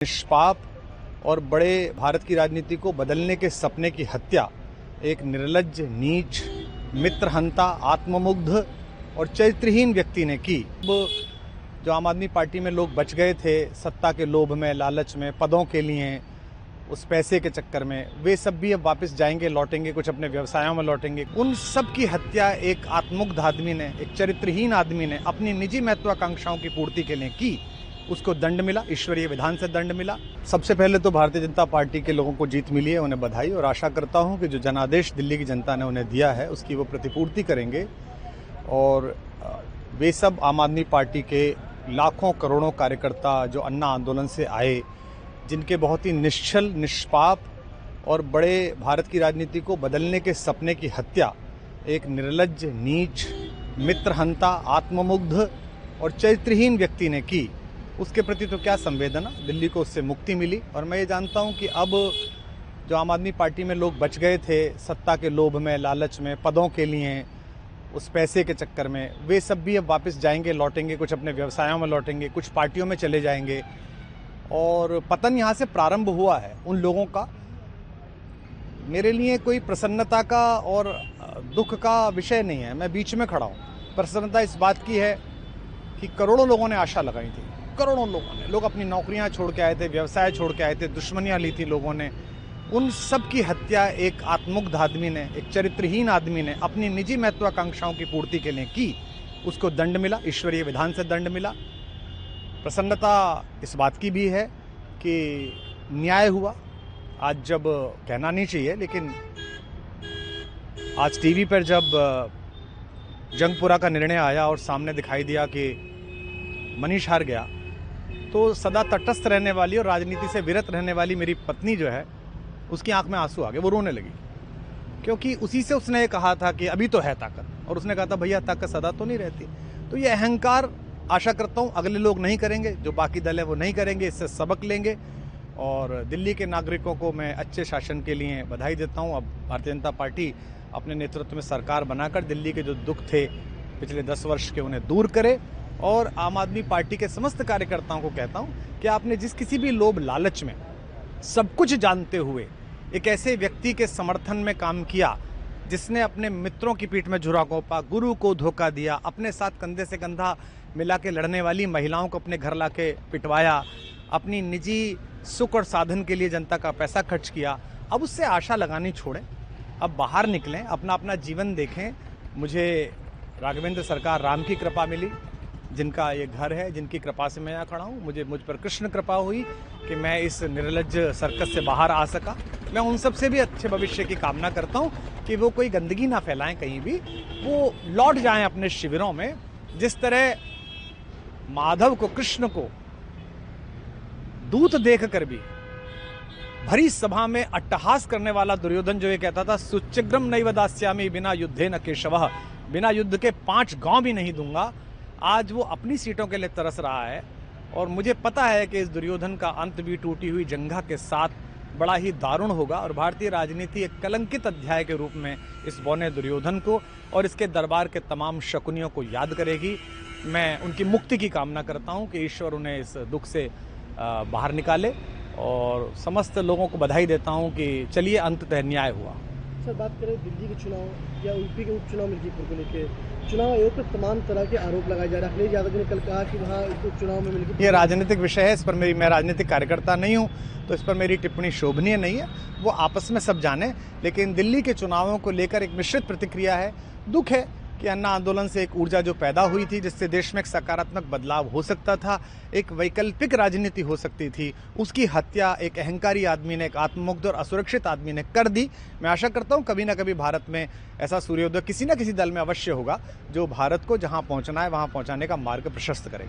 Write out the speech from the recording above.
निष्पाप और बड़े भारत की राजनीति को बदलने के सपने की हत्या एक निर्लज्ज, नीच, मित्रहंता, आत्ममुग्ध और चरित्रहीन व्यक्ति ने की। जो आम आदमी पार्टी में लोग बच गए थे सत्ता के लोभ में, लालच में, पदों के लिए, उस पैसे के चक्कर में, वे सब भी अब वापस जाएंगे, लौटेंगे, कुछ अपने व्यवसायों में लौटेंगे। उन सब की हत्या एक आत्ममुग्ध आदमी ने, एक चरित्रहीन आदमी ने अपनी निजी महत्वाकांक्षाओं की पूर्ति के लिए की। उसको दंड मिला, ईश्वरीय विधान से दंड मिला। सबसे पहले तो भारतीय जनता पार्टी के लोगों को जीत मिली है, उन्हें बधाई, और आशा करता हूं कि जो जनादेश दिल्ली की जनता ने उन्हें दिया है उसकी वो प्रतिपूर्ति करेंगे। और वे सब आम आदमी पार्टी के लाखों करोड़ों कार्यकर्ता जो अन्ना आंदोलन से आए, जिनके बहुत ही निश्चल, निष्पाप और बड़े भारत की राजनीति को बदलने के सपने की हत्या एक निर्लज्ज, नीच, मित्रहंता, आत्ममुग्ध और चरित्रहीन व्यक्ति ने की, उसके प्रति तो क्या संवेदना। दिल्ली को उससे मुक्ति मिली। और मैं ये जानता हूं कि अब जो आम आदमी पार्टी में लोग बच गए थे सत्ता के लोभ में, लालच में, पदों के लिए, उस पैसे के चक्कर में, वे सब भी अब वापस जाएंगे, लौटेंगे, कुछ अपने व्यवसायों में लौटेंगे, कुछ पार्टियों में चले जाएंगे। और पतन यहाँ से प्रारंभ हुआ है उन लोगों का। मेरे लिए कोई प्रसन्नता का और दुख का विषय नहीं है, मैं बीच में खड़ा हूँ। प्रसन्नता इस बात की है कि करोड़ों लोगों ने आशा लगाई थी, करोड़ों लोग अपनी नौकरियां छोड़ के आए थे, व्यवसाय छोड़ के आए थे, दुश्मनियां ली थी लोगों ने। उन सब की हत्या एक आत्ममुग्ध आदमी ने, एक चरित्रहीन आदमी ने अपनी निजी महत्वाकांक्षाओं की पूर्ति के लिए की। उसको दंड मिला, ईश्वरीय विधान से दंड मिला। प्रसन्नता इस बात की भी है कि न्याय हुआ। आज जब कहना नहीं चाहिए, लेकिन आज टीवी पर जब जंगपुरा का निर्णय आया और सामने दिखाई दिया कि मनीष हार गया, तो सदा तटस्थ रहने वाली और राजनीति से विरत रहने वाली मेरी पत्नी जो है, उसकी आंख में आंसू आ गए, वो रोने लगी। क्योंकि उसी से उसने ये कहा था कि अभी तो है ताकत, और उसने कहा था भैया ताकत सदा तो नहीं रहती। तो ये अहंकार आशा करता हूँ अगले लोग नहीं करेंगे, जो बाकी दल है वो नहीं करेंगे, इससे सबक लेंगे। और दिल्ली के नागरिकों को मैं अच्छे शासन के लिए बधाई देता हूँ। अब भारतीय जनता पार्टी अपने नेतृत्व में सरकार बनाकर दिल्ली के जो दुख थे पिछले 10 वर्ष के, उन्हें दूर करे। और आम आदमी पार्टी के समस्त कार्यकर्ताओं को कहता हूं कि आपने जिस किसी भी लोभ लालच में, सब कुछ जानते हुए एक ऐसे व्यक्ति के समर्थन में काम किया जिसने अपने मित्रों की पीठ में झुरा घोंपा, गुरु को धोखा दिया, अपने साथ कंधे से कंधा मिला के लड़ने वाली महिलाओं को अपने घर लाके पिटवाया, अपनी निजी सुख और साधन के लिए जनता का पैसा खर्च किया, अब उससे आशा लगानी छोड़ें। अब बाहर निकलें, अपना अपना जीवन देखें। मुझे राघवेंद्र सरकार राम की कृपा मिली, जिनका ये घर है, जिनकी कृपा से मैं यहाँ खड़ा हूँ। मुझ पर कृष्ण कृपा हुई कि मैं इस निर्लज्ज सर्कस से बाहर आ सका। मैं उन सब से भी अच्छे भविष्य की कामना करता हूँ कि वो कोई गंदगी ना फैलाएं कहीं भी, वो लौट जाएं अपने शिविरों में। जिस तरह माधव को, कृष्ण को दूत देख कर भी भरी सभा में अट्टहास करने वाला दुर्योधन जो ये कहता था सुचिग्रम नैव दास्यामि बिना युद्धे न केशवः, बिना युद्ध के 5 गांव भी नहीं दूंगा, आज वो अपनी सीटों के लिए तरस रहा है। और मुझे पता है कि इस दुर्योधन का अंत भी टूटी हुई जंघा के साथ बड़ा ही दारुण होगा। और भारतीय राजनीति एक कलंकित अध्याय के रूप में इस बौने दुर्योधन को और इसके दरबार के तमाम शकुनियों को याद करेगी। मैं उनकी मुक्ति की कामना करता हूं कि ईश्वर उन्हें इस दुख से बाहर निकाले, और समस्त लोगों को बधाई देता हूं कि चलिए अंततः न्याय हुआ। सर, बात करें दिल्ली के चुनाव या यूपी के उपचुनाव मिल्कीपुर को लेकर, चुनाव आयोग पर तमाम तरह के आरोप लगाए जा रहे हैं। अखिलेश यादव ने कल कहा कि वहाँ उपचुनाव में मिल्कीपुर, ये राजनीतिक विषय है, इस पर मैं राजनीतिक कार्यकर्ता नहीं हूँ, तो इस पर मेरी टिप्पणी शोभनीय नहीं है। वो आपस में सब जाने। लेकिन दिल्ली के चुनावों को लेकर एक मिश्रित प्रतिक्रिया है। दुख है कि अन्ना आंदोलन से एक ऊर्जा जो पैदा हुई थी, जिससे देश में एक सकारात्मक बदलाव हो सकता था, एक वैकल्पिक राजनीति हो सकती थी, उसकी हत्या एक अहंकारी आदमी ने, एक आत्ममुग्ध और असुरक्षित आदमी ने कर दी। मैं आशा करता हूं कभी ना कभी भारत में ऐसा सूर्योदय किसी न किसी दल में अवश्य होगा, जो भारत को जहां पहुंचना है वहां पहुंचाने का मार्ग प्रशस्त करेगा।